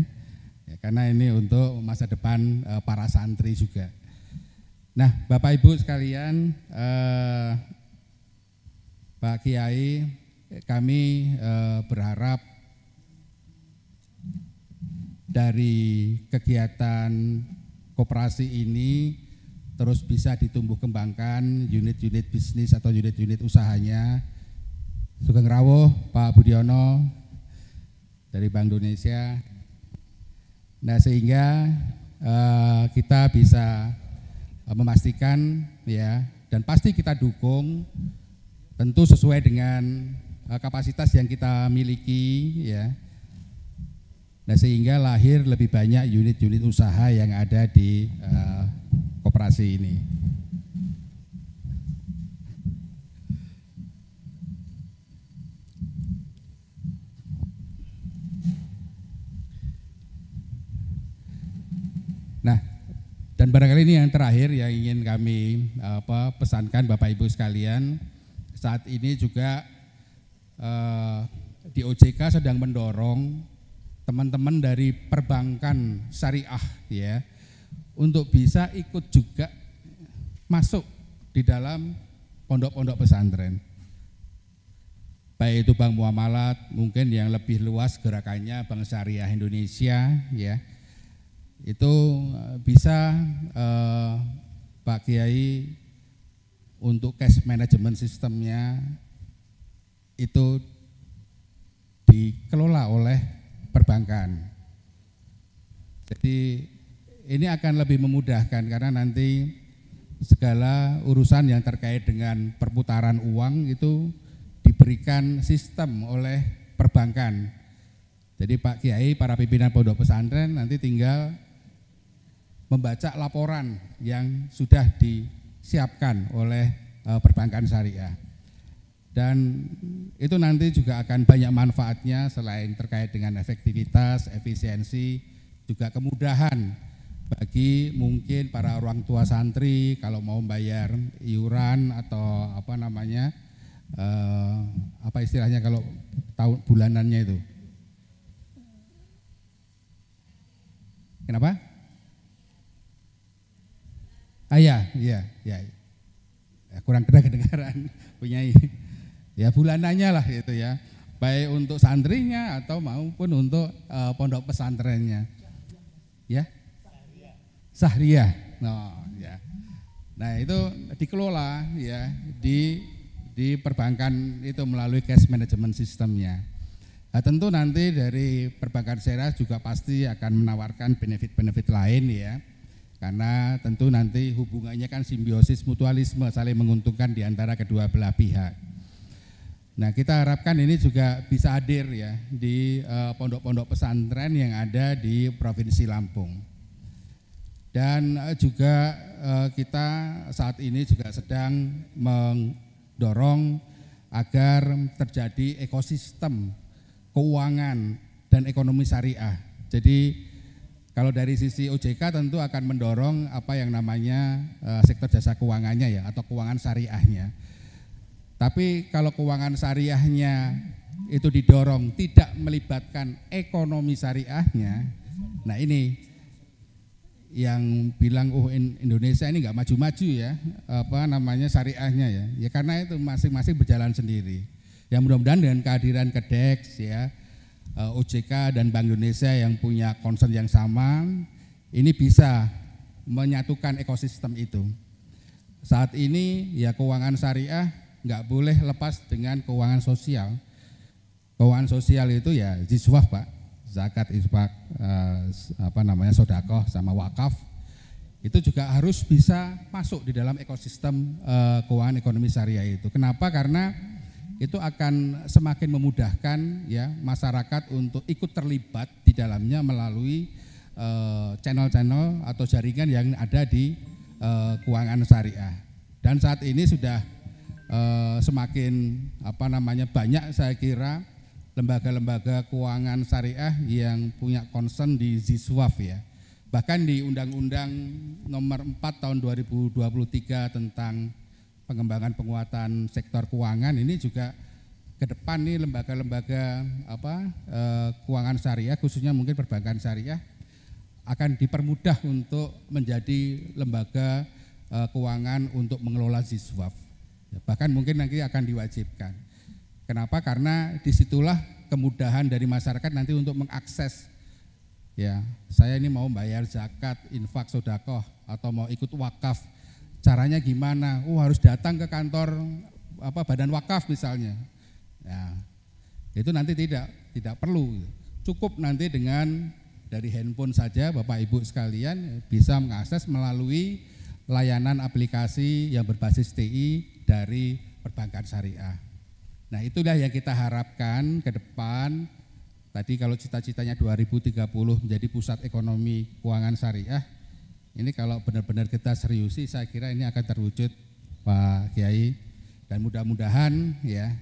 Ya, karena ini untuk masa depan para santri juga. Nah, Bapak Ibu sekalian, Pak Kiai, kami berharap dari kegiatan koperasi ini terus bisa ditumbuh kembangkan unit-unit bisnis atau unit-unit usahanya. Sugeng rawuh Pak Budiono dari Bank Indonesia. Nah, sehingga kita bisa memastikan ya, dan pasti kita dukung tentu sesuai dengan kapasitas yang kita miliki ya. Nah, sehingga lahir lebih banyak unit-unit usaha yang ada di koperasi ini. Nah, dan barangkali ini yang terakhir yang ingin kami pesankan Bapak Ibu sekalian, saat ini juga di OJK sedang mendorong teman-teman dari perbankan syariah ya untuk bisa ikut juga masuk di dalam pondok-pondok pesantren. Baik itu Bank Muamalat, mungkin yang lebih luas gerakannya Bank Syariah Indonesia ya. Itu bisa Pak Kiai untuk cash management sistemnya itu dikelola oleh perbankan. Jadi ini akan lebih memudahkan karena nanti segala urusan yang terkait dengan perputaran uang itu diberikan sistem oleh perbankan. Jadi Pak Kiai, para pimpinan pondok pesantren nanti tinggal membaca laporan yang sudah disiapkan oleh perbankan syariah. Dan itu nanti juga akan banyak manfaatnya selain terkait dengan efektivitas, efisiensi, juga kemudahan bagi mungkin para orang tua santri kalau mau bayar iuran atau apa namanya, apa istilahnya kalau tahun bulanannya itu. Kenapa? Iya. Kurang kedengaran punya ya bulanannya lah itu ya, baik untuk santrinya atau maupun untuk pondok pesantrennya, ya. Sahriyah. Nah itu dikelola ya di perbankan itu melalui cash management sistemnya. Nah, tentu nanti dari perbankan syariah juga pasti akan menawarkan benefit-benefit lain ya. Karena tentu nanti hubungannya kan simbiosis mutualisme, saling menguntungkan di antara kedua belah pihak. Nah kita harapkan ini juga bisa hadir ya di pondok-pondok pesantren yang ada di Provinsi Lampung. Dan juga kita saat ini juga sedang mendorong agar terjadi ekosistem keuangan dan ekonomi syariah. Jadi kalau dari sisi OJK tentu akan mendorong apa yang namanya sektor jasa keuangannya ya atau keuangan syariahnya. Tapi kalau keuangan syariahnya itu didorong tidak melibatkan ekonomi syariahnya, nah ini yang bilang Indonesia ini nggak maju-maju ya apa namanya syariahnya ya. Ya karena itu masing-masing berjalan sendiri. Ya mudah-mudahan dengan kehadiran KEDEX ya, OJK dan Bank Indonesia yang punya concern yang sama, ini bisa menyatukan ekosistem itu. Saat ini ya keuangan syariah nggak boleh lepas dengan keuangan sosial. Keuangan sosial itu ya ziswaf Pak, zakat, infak, sodakoh sama wakaf. Itu juga harus bisa masuk di dalam ekosistem keuangan ekonomi syariah itu. Kenapa? Karena itu akan semakin memudahkan ya masyarakat untuk ikut terlibat di dalamnya melalui channel-channel atau jaringan yang ada di keuangan syariah. Dan saat ini sudah semakin banyak saya kira lembaga-lembaga keuangan syariah yang punya concern di ziswaf ya. Bahkan di Undang-Undang Nomor 4 Tahun 2023 tentang pengembangan penguatan sektor keuangan ini juga ke depan nih lembaga-lembaga keuangan syariah khususnya mungkin perbankan syariah akan dipermudah untuk menjadi lembaga keuangan untuk mengelola ziswaf. Bahkan mungkin nanti akan diwajibkan. Kenapa? Karena disitulah kemudahan dari masyarakat nanti untuk mengakses ya saya ini mau bayar zakat, infak, sodakoh atau mau ikut wakaf. Caranya gimana? Harus datang ke kantor badan wakaf misalnya. Nah, itu nanti tidak perlu. Cukup nanti dengan dari handphone saja Bapak Ibu sekalian bisa mengakses melalui layanan aplikasi yang berbasis TI dari perbankan syariah. Nah, itulah yang kita harapkan ke depan. Tadi kalau cita-citanya 2030 menjadi pusat ekonomi keuangan syariah. Ini kalau benar-benar kita seriusi saya kira ini akan terwujud Pak Kiai dan mudah-mudahan ya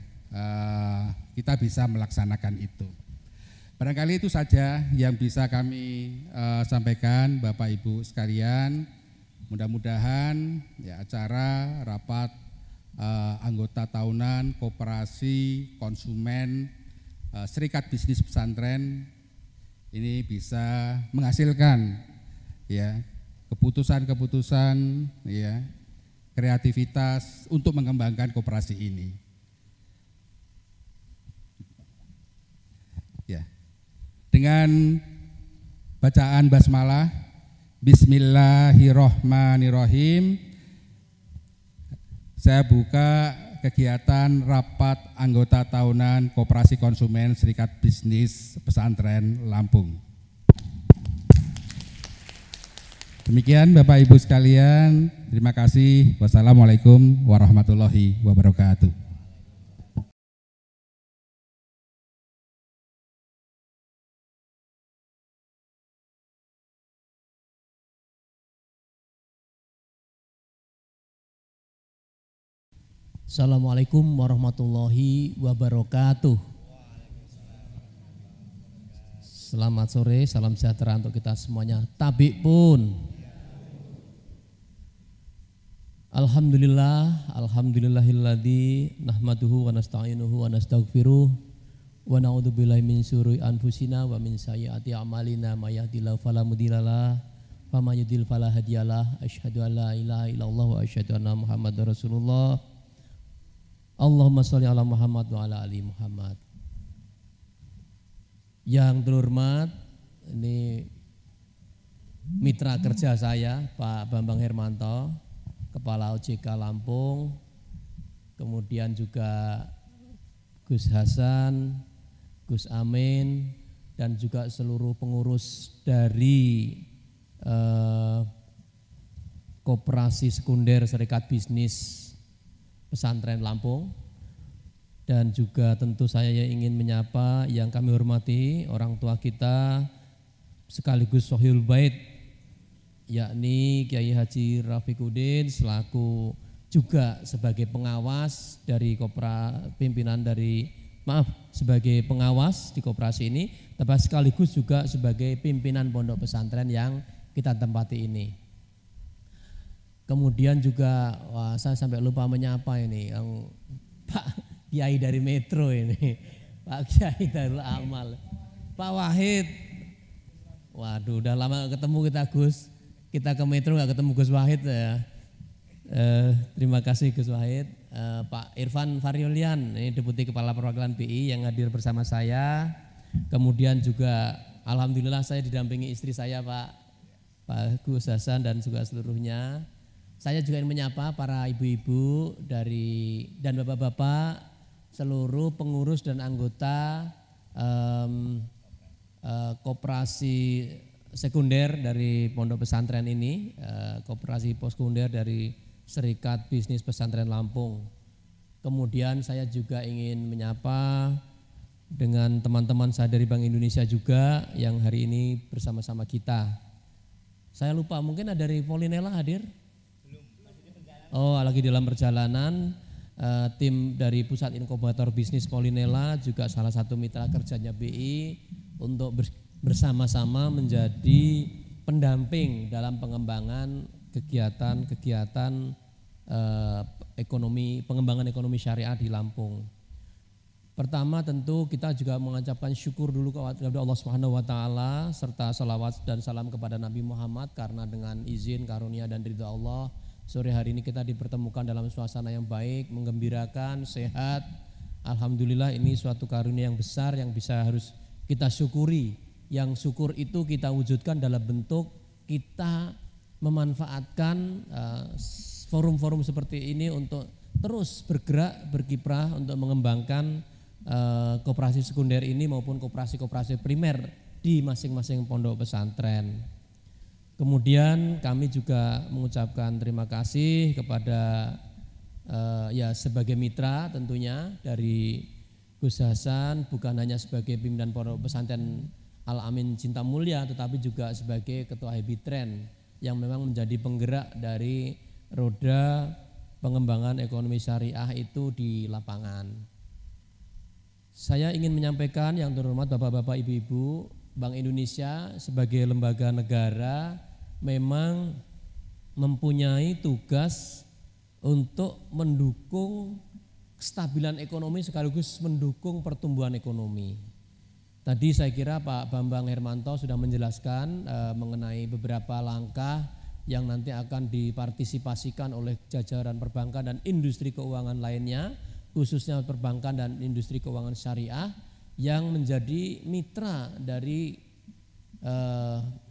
kita bisa melaksanakan itu. Barangkali itu saja yang bisa kami sampaikan Bapak Ibu sekalian. Mudah-mudahan ya acara rapat anggota tahunan koperasi konsumen Serikat Bisnis Pesantren ini bisa menghasilkan ya keputusan-keputusan ya kreativitas untuk mengembangkan koperasi ini. Ya. Dengan bacaan basmalah Bismillahirrahmanirrahim saya buka kegiatan rapat anggota tahunan Koperasi Konsumen Serikat Bisnis Pesantren Lampung. Demikian Bapak Ibu sekalian, terima kasih. Wassalamualaikum warahmatullahi wabarakatuh. Assalamualaikum warahmatullahi wabarakatuh. Selamat sore, salam sejahtera untuk kita semuanya. Tabik pun. Alhamdulillah, alhamdulillahilladzi nahmaduhu wa nasta'inuhu wa nastaghfiruh wa na'udzubillahi min syururi anfusina wa min sayyiati a'malina may yahdihillahu fala mudhillalah wa may yudhlil fala hadiyalah. Asyhadu an la ilaha illallah wa asyhadu anna Muhammadar Rasulullah. Allahumma sholli ala Muhammad wa ala ali Muhammad. Yang terhormat, ini mitra kerja saya Pak Bambang Hermanto, Kepala OJK Lampung, kemudian juga Gus Hasan, Gus Amin, dan juga seluruh pengurus dari Koperasi Sekunder Serikat Bisnis Pesantren Lampung, dan juga tentu saya ingin menyapa yang kami hormati orang tua kita sekaligus Sohibul Bait, yakni Kiai Haji Rafiquddin selaku juga sebagai pengawas dari sebagai pengawas di koperasi ini, tapi sekaligus juga sebagai pimpinan pondok pesantren yang kita tempati ini. Kemudian juga saya sampai lupa menyapa ini yang Pak Kiai dari Metro ini, Pak Kiai Darul Amal, Pak Wahid. Waduh, udah lama gak ketemu kita Gus. Kita ke Metro gak ketemu Gus Wahid ya. Terima kasih Gus Wahid. Pak Irfan Faryolian, ini Deputi Kepala Perwakilan BI yang hadir bersama saya. Kemudian juga alhamdulillah saya didampingi istri saya Pak Gus Hasan dan juga seluruhnya. Saya juga ingin menyapa para ibu-ibu dan bapak-bapak, seluruh pengurus dan anggota koperasi sekunder dari pondok pesantren ini, koperasi poskunder dari Serikat Bisnis Pesantren Lampung. Kemudian saya juga ingin menyapa dengan teman-teman saya dari Bank Indonesia juga yang hari ini bersama-sama kita. Saya lupa, mungkin ada dari Polinela hadir? Oh, lagi dalam perjalanan. Tim dari Pusat Inkubator Bisnis Polinela juga salah satu mitra kerjanya BI untuk bersama-sama menjadi pendamping dalam pengembangan kegiatan pengembangan ekonomi syariah di Lampung. Pertama tentu kita juga mengucapkan syukur dulu kepada Allah Subhanahu wa taala serta salawat dan salam kepada Nabi Muhammad, karena dengan izin, karunia dan ridha Allah sore hari ini kita dipertemukan dalam suasana yang baik, menggembirakan, sehat. Alhamdulillah, ini suatu karunia yang besar yang harus kita syukuri. Yang syukur itu kita wujudkan dalam bentuk kita memanfaatkan forum-forum seperti ini untuk terus bergerak, berkiprah untuk mengembangkan koperasi sekunder ini maupun koperasi-koperasi primer di masing-masing pondok pesantren. Kemudian kami juga mengucapkan terima kasih kepada sebagai mitra tentunya dari Gus Hasan, bukan hanya sebagai pimpinan pondok pesantren Al-Amin Cinta Mulia, tetapi juga sebagai ketua Habitren yang memang menjadi penggerak dari roda pengembangan ekonomi syariah itu di lapangan. Saya ingin menyampaikan yang terhormat Bapak-bapak, Ibu-ibu, Bank Indonesia sebagai lembaga negara memang mempunyai tugas untuk mendukung kestabilan ekonomi sekaligus mendukung pertumbuhan ekonomi. Tadi saya kira Pak Bambang Hermanto sudah menjelaskan mengenai beberapa langkah yang nanti akan dipartisipasikan oleh jajaran perbankan dan industri keuangan lainnya, khususnya perbankan dan industri keuangan syariah yang menjadi mitra dari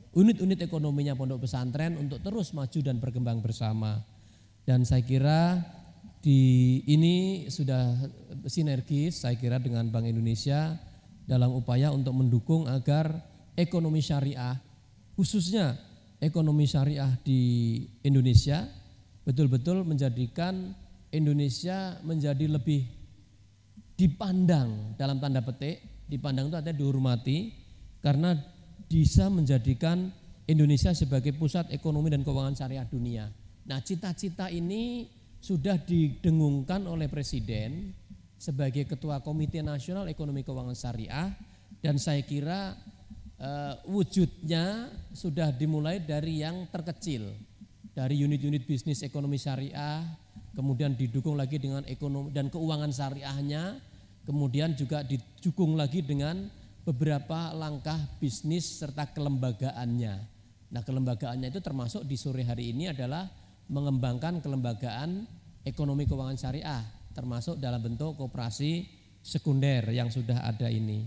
unit-unit ekonominya pondok pesantren untuk terus maju dan berkembang bersama. Dan saya kira Ini sudah sinergis saya kira dengan Bank Indonesia dalam upaya untuk mendukung agar ekonomi syariah, khususnya ekonomi syariah di Indonesia, betul-betul menjadikan Indonesia menjadi lebih dipandang, dalam tanda petik, dipandang itu artinya dihormati, karena bisa menjadikan Indonesia sebagai pusat ekonomi dan keuangan syariah dunia. Nah, cita-cita ini sudah didengungkan oleh Presiden sebagai Ketua Komite Nasional Ekonomi Keuangan Syariah, dan saya kira wujudnya sudah dimulai dari yang terkecil, dari unit-unit bisnis ekonomi syariah, kemudian didukung lagi dengan ekonomi dan keuangan syariahnya, kemudian juga didukung lagi dengan beberapa langkah bisnis serta kelembagaannya. Nah, kelembagaannya itu termasuk di sore hari ini adalah mengembangkan kelembagaan ekonomi keuangan syariah, termasuk dalam bentuk koperasi sekunder yang sudah ada ini.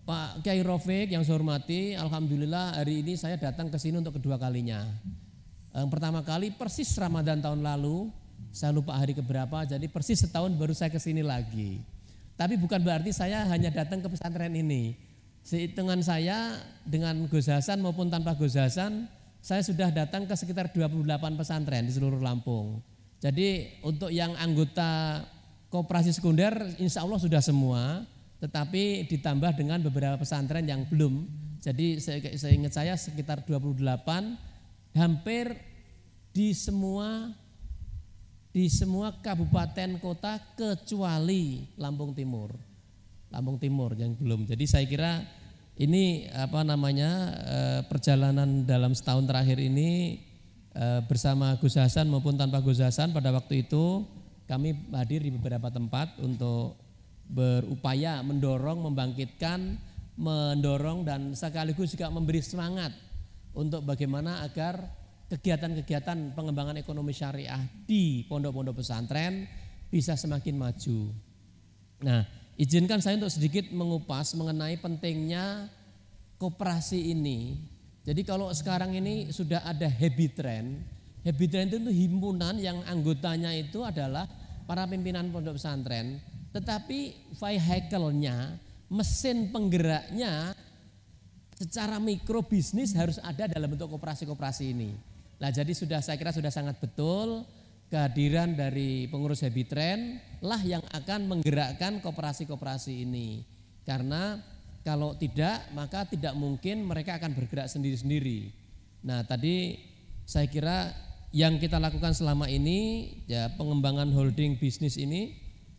Pak Kiai Rafiq yang saya hormati, alhamdulillah hari ini saya datang ke sini untuk kedua kalinya. Pertama kali persis Ramadan tahun lalu, saya lupa hari keberapa, jadi persis setahun baru saya ke sini lagi. Tapi bukan berarti saya hanya datang ke pesantren ini. Sehitungan saya dengan Gus Hasan maupun tanpa Gus Hasan, saya sudah datang ke sekitar 28 pesantren di seluruh Lampung. Jadi untuk yang anggota koperasi sekunder insya Allah sudah semua, tetapi ditambah dengan beberapa pesantren yang belum. Jadi saya ingat saya sekitar 28, hampir di semua kabupaten kota kecuali Lampung Timur. Lampung Timur yang belum. Jadi saya kira ini perjalanan dalam setahun terakhir ini bersama Gus Hasan maupun tanpa Gus Hasan, pada waktu itu kami hadir di beberapa tempat untuk berupaya mendorong, membangkitkan, mendorong dan sekaligus juga memberi semangat untuk bagaimana agar kegiatan-kegiatan pengembangan ekonomi syariah di pondok-pondok pesantren bisa semakin maju. Nah, izinkan saya untuk sedikit mengupas mengenai pentingnya koperasi ini. Jadi kalau sekarang ini sudah ada Habit Trend itu himpunan yang anggotanya itu adalah para pimpinan pondok pesantren, tetapi vehicle-nya, mesin penggeraknya secara mikro bisnis harus ada dalam bentuk koperasi-koperasi ini. Nah, jadi saya kira sudah sangat betul kehadiran dari pengurus Habit Trend lah yang akan menggerakkan koperasi-koperasi ini. Karena kalau tidak, maka tidak mungkin mereka akan bergerak sendiri-sendiri. Nah, tadi saya kira yang kita lakukan selama ini ya pengembangan holding bisnis ini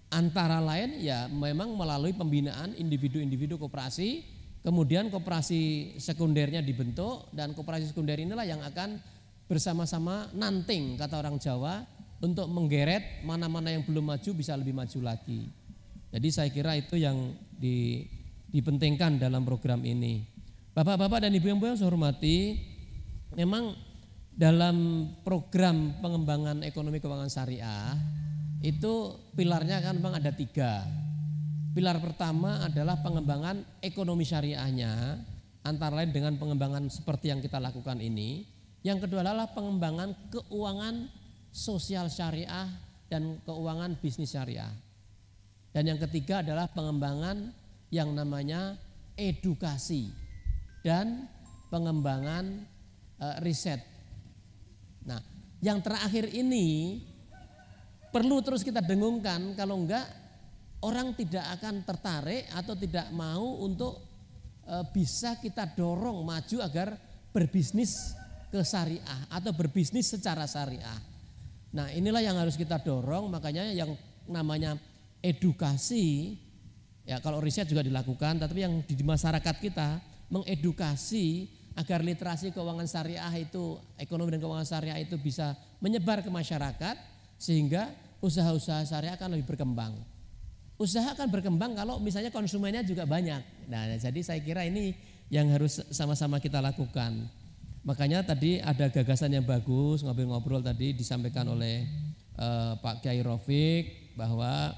antara lain ya memang melalui pembinaan individu-individu koperasi, kemudian koperasi sekundernya dibentuk, dan koperasi sekunder inilah yang akan bersama-sama nanting kata orang Jawa untuk menggeret mana-mana yang belum maju bisa lebih maju lagi. Jadi saya kira itu yang dipentingkan dalam program ini. Bapak-bapak dan ibu-ibu yang saya hormati, memang dalam program pengembangan ekonomi keuangan syariah itu pilarnya kan memang ada 3. Pilar pertama adalah pengembangan ekonomi syariahnya, antara lain dengan pengembangan seperti yang kita lakukan ini. Yang kedua adalah pengembangan keuangan sosial syariah dan keuangan bisnis syariah. Dan yang ketiga adalah pengembangan yang namanya edukasi dan pengembangan riset. Nah, yang terakhir ini perlu terus kita dengungkan, kalau enggak orang tidak akan tertarik atau tidak mau untuk bisa kita dorong maju agar berbisnis ke syariah atau berbisnis secara syariah. Nah, inilah yang harus kita dorong, makanya yang namanya edukasi, ya kalau riset juga dilakukan, tapi yang di masyarakat kita mengedukasi agar literasi keuangan syariah itu, ekonomi dan keuangan syariah itu bisa menyebar ke masyarakat, sehingga usaha-usaha syariah akan lebih berkembang. Usaha akan berkembang kalau misalnya konsumennya juga banyak. Nah, jadi saya kira ini yang harus sama-sama kita lakukan. Makanya tadi ada gagasan yang bagus, ngobrol-ngobrol tadi disampaikan oleh Pak Kiai Rafiq, bahwa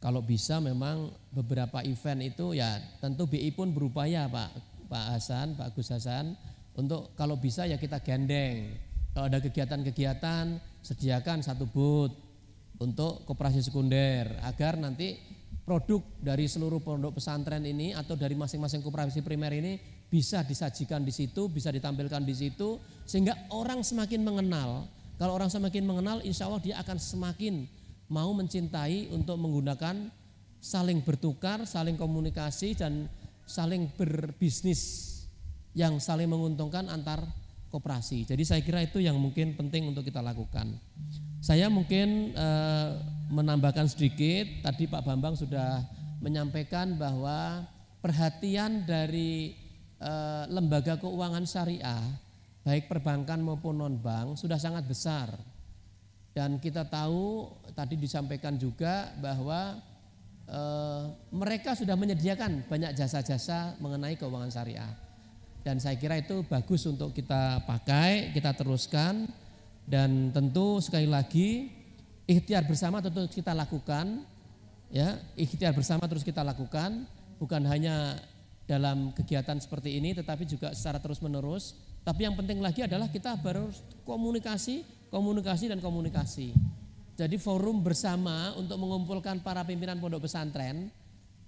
kalau bisa memang beberapa event itu ya tentu BI pun berupaya Pak Hasan, Pak Gus Hasan, untuk kalau bisa ya kita gandeng Kalau ada kegiatan-kegiatan, sediakan satu booth untuk koperasi sekunder agar nanti produk dari seluruh pondok pesantren ini atau dari masing-masing koperasi primer ini bisa disajikan di situ, bisa ditampilkan di situ, sehingga orang semakin mengenal. Kalau orang semakin mengenal, insya Allah dia akan semakin mau mencintai untuk menggunakan, saling bertukar, saling komunikasi dan saling berbisnis yang saling menguntungkan antar koperasi. Jadi saya kira itu yang mungkin penting untuk kita lakukan. Saya mungkin menambahkan sedikit, tadi Pak Bambang sudah menyampaikan bahwa perhatian dari lembaga keuangan syariah, baik perbankan maupun non-bank sudah sangat besar. Dan kita tahu tadi disampaikan juga bahwa mereka sudah menyediakan banyak jasa-jasa mengenai keuangan syariah. Dan saya kira itu bagus untuk kita pakai, kita teruskan. Dan tentu sekali lagi ikhtiar bersama tentu kita lakukan, ya, ikhtiar bersama terus kita lakukan, bukan hanya dalam kegiatan seperti ini tetapi juga secara terus menerus. Tapi yang penting lagi adalah kita harus komunikasi dan komunikasi. Jadi forum bersama untuk mengumpulkan para pimpinan pondok pesantren,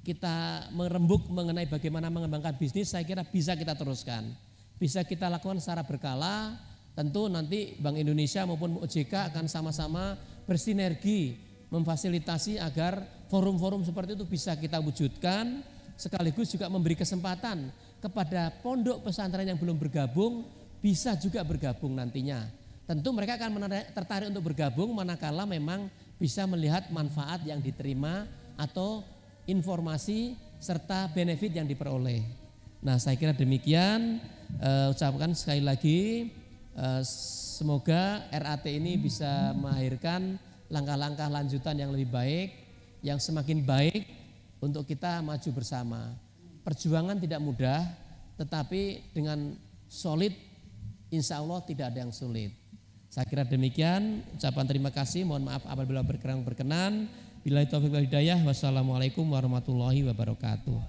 kita merembuk mengenai bagaimana mengembangkan bisnis, saya kira bisa kita teruskan. Bisa kita lakukan secara berkala. Tentu nanti Bank Indonesia maupun OJK akan sama-sama bersinergi memfasilitasi agar forum-forum seperti itu bisa kita wujudkan, sekaligus juga memberi kesempatan kepada pondok pesantren yang belum bergabung bisa juga bergabung nantinya. Tentu mereka akan tertarik untuk bergabung manakala memang bisa melihat manfaat yang diterima atau informasi serta benefit yang diperoleh. Nah, saya kira demikian. Ucapkan sekali lagi semoga RAT ini bisa melahirkan langkah-langkah lanjutan yang lebih baik, yang semakin baik untuk kita maju bersama. Perjuangan tidak mudah, tetapi dengan solid insya Allah tidak ada yang sulit. Saya kira demikian. Ucapan terima kasih, mohon maaf apabila berkenan. Billahi taufiq wal hidayah. Wassalamualaikum warahmatullahi wabarakatuh.